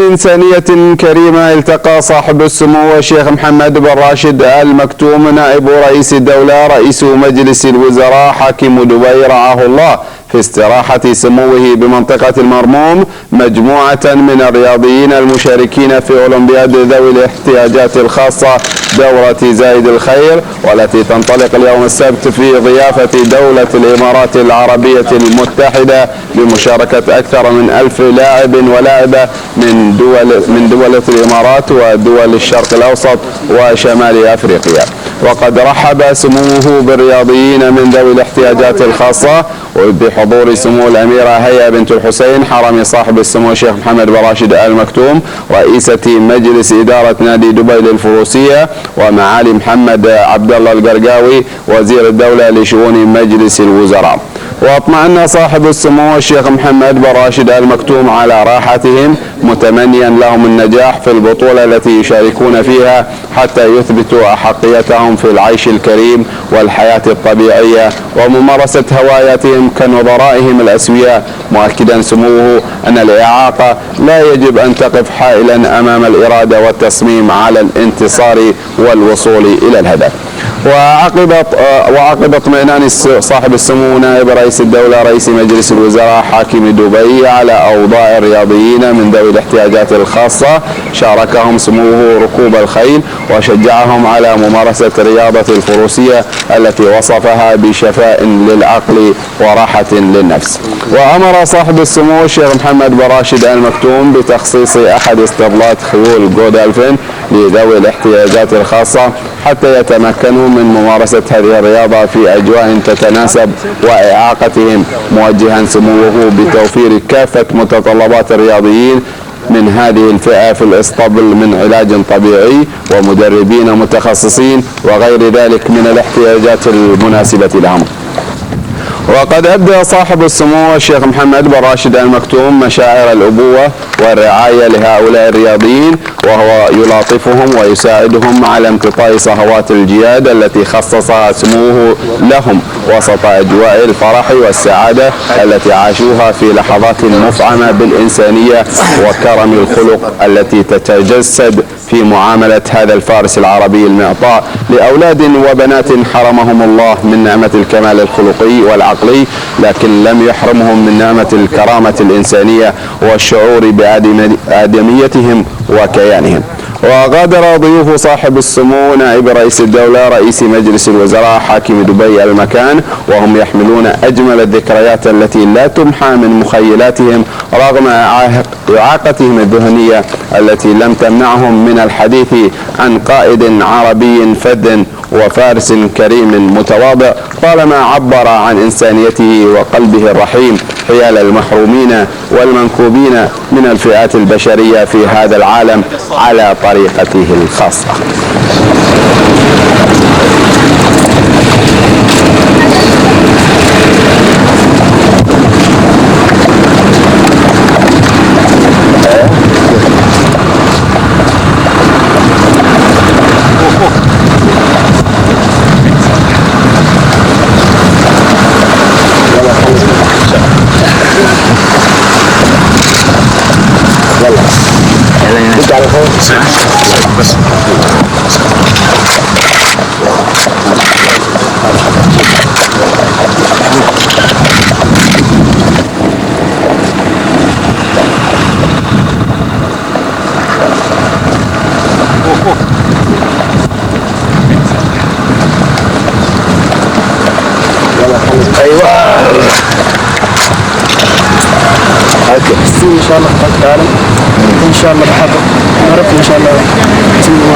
إنسانية كريمة التقى صاحب السمو الشيخ محمد بن راشد آل مكتوم نائب رئيس الدولة رئيس مجلس الوزراء حاكم دبي رعاه الله في استراحة سموه بمنطقة المرموم مجموعة من الرياضيين المشاركين في أولمبياد ذوي الاحتياجات الخاصة دورة زايد الخير، والتي تنطلق اليوم السبت في ضيافة دولة الإمارات العربية المتحدة بمشاركة أكثر من 1000 لاعب ولاعبة من دول الإمارات ودول الشرق الأوسط وشمال أفريقيا. وقد رحب سموه بالرياضيين من ذوي الاحتياجات الخاصة وبحضور سمو الأميرة هيا بنت الحسين حرم صاحب السمو الشيخ محمد بن راشد آل مكتوم رئيسة مجلس إدارة نادي دبي للفروسية، ومعالي محمد عبد الله القرقاوي وزير الدولة لشؤون مجلس الوزراء. واطمأن صاحب السمو الشيخ محمد بن راشد آل مكتوم على راحتهم متمنيا لهم النجاح في البطولة التي يشاركون فيها حتى يثبتوا أحقيتهم في العيش الكريم والحياة الطبيعية وممارسة هواياتهم كنظرائهم الأسوياء، مؤكدا سموه أن الإعاقة لا يجب أن تقف حائلا أمام الإرادة والتصميم على الانتصار والوصول إلى الهدف. وعقب اطمئنان صاحب السمو نائب رئيس الدولة رئيس مجلس الوزراء حاكم دبي على أوضاع الرياضيين من ذوي الاحتياجات الخاصة، شاركهم سموه ركوب الخيل وشجعهم على ممارسة رياضة الفروسية التي وصفها بشفاء للعقل وراحة للنفس. وأمر صاحب السمو الشيخ محمد بن راشد آل مكتوم بتخصيص أحد اسطبلات خيول جودالفين لذوي الاحتياجات الخاصة حتى يتمكنوا من ممارسة هذه الرياضة في أجواء تتناسب وإعاقتهم، موجها سموه بتوفير كافة متطلبات الرياضيين من هذه الفئة في الاسطبل من علاج طبيعي ومدربين متخصصين وغير ذلك من الاحتياجات المناسبة لهم. وقد أبدى صاحب السمو الشيخ محمد بن راشد آل مكتوم مشاعر الأبوة والرعاية لهؤلاء الرياضيين، وهو يلاطفهم ويساعدهم على امتطاء صهوات الجياد التي خصصها سموه لهم وسط أجواء الفرح والسعادة التي عاشوها في لحظات مفعمة بالإنسانية وكرم الخلق التي تتجسد في معاملة هذا الفارس العربي المعطاء لأولاد وبنات حرمهم الله من نعمة الكمال الخلقي والعقلي، لكن لم يحرمهم من نعمة الكرامة الإنسانية والشعور بآدميتهم وكيانهم. وغادر ضيوف صاحب السمو نائب رئيس الدولة رئيس مجلس الوزراء حاكم دبي المكان وهم يحملون أجمل الذكريات التي لا تمحى من مخيلاتهم رغم إعاقتهم الذهنية التي لم تمنعهم من الحديث عن قائد عربي فذ وفارس كريم متواضع طالما عبر عن إنسانيته وقلبه الرحيم حيال المحرومين والمنكوبين من الفئات البشرية في هذا العالم على طريقته الخاصة. ايوه ان شاء الله تعالى ان شاء الله بحقق نعرف ان شاء الله تسمى